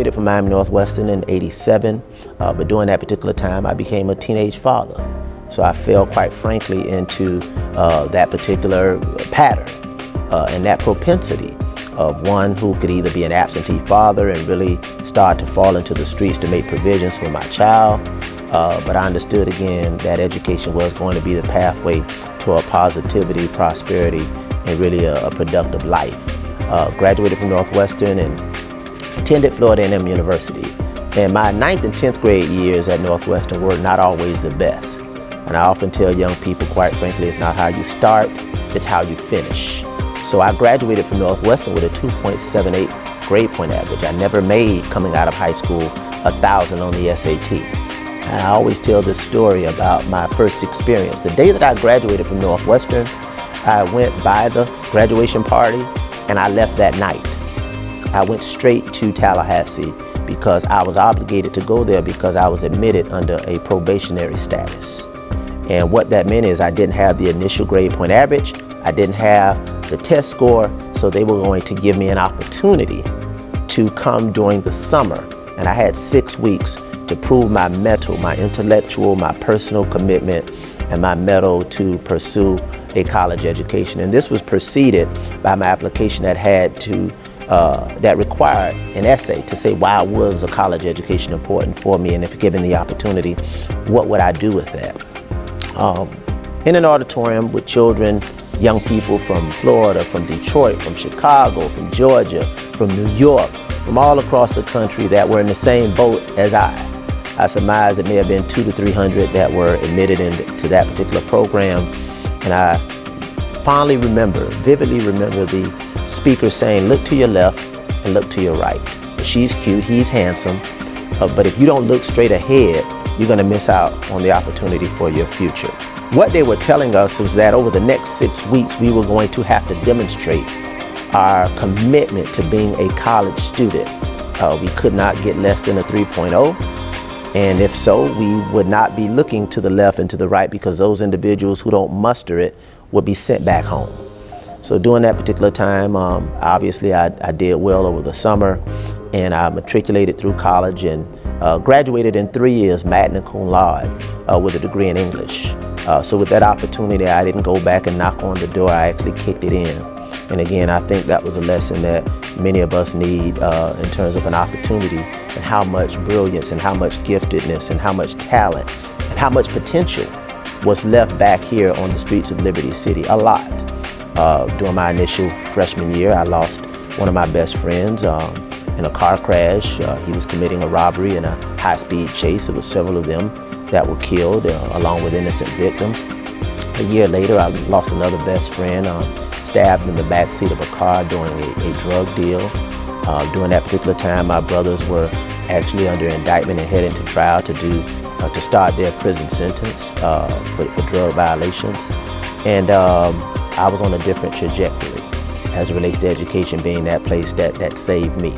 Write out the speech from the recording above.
graduated from Miami Northwestern in '87, but during that particular time, I became a teenage father. So I fell, quite frankly, into that particular pattern and that propensity of one who could either be an absentee father and really start to fall into the streets to make provisions for my child. But I understood again that education was going to be the pathway to a positivity, prosperity, and really a productive life. Graduated from Northwestern and attended Florida A&M University. And my 9th and 10th grade years at Northwestern were not always the best. And I often tell young people, quite frankly, it's not how you start, it's how you finish. So I graduated from Northwestern with a 2.78 grade point average. I never made, coming out of high school, 1,000 on the SAT. And I always tell this story about my first experience. The day that I graduated from Northwestern, I went by the graduation party and I left that night. I went straight to Tallahassee because I was obligated to go there because I was admitted under a probationary status. And what that meant is I didn't have the initial grade point average, I didn't have the test score, so they were going to give me an opportunity to come during the summer. And I had 6 weeks to prove my mettle, my intellectual, my personal commitment, and my mettle to pursue a college education. And this was preceded by my application that required an essay to say why was a college education important for me, and if given the opportunity, what would I do with that? In an auditorium with children, young people from Florida, from Detroit, from Chicago, from Georgia, from New York, from all across the country that were in the same boat as I surmise it may have been 200 to 300 that were admitted into that particular program. And I fondly remember, vividly remember the speaker saying, look to your left and look to your right. She's cute, he's handsome, but if you don't look straight ahead, you're gonna miss out on the opportunity for your future. What they were telling us was that over the next 6 weeks, we were going to have to demonstrate our commitment to being a college student. We could not get less than a 3.0. And if so, we would not be looking to the left and to the right because those individuals who don't muster it would be sent back home. So during that particular time, obviously I did well over the summer, and I matriculated through college and graduated in 3 years, magna cum laude, with a degree in English. So with that opportunity, I didn't go back and knock on the door, I actually kicked it in. And again, I think that was a lesson that many of us need in terms of an opportunity, and how much brilliance and how much giftedness and how much talent and how much potential was left back here on the streets of Liberty City. A lot. During my initial freshman year, I lost one of my best friends in a car crash. He was committing a robbery in a high-speed chase. There were several of them that were killed along with innocent victims. A year later, I lost another best friend, stabbed in the backseat of a car during a drug deal. During that particular time, my brothers were actually under indictment and heading to trial to start their prison sentence for drug violations. And I was on a different trajectory as it relates to education being that place that saved me.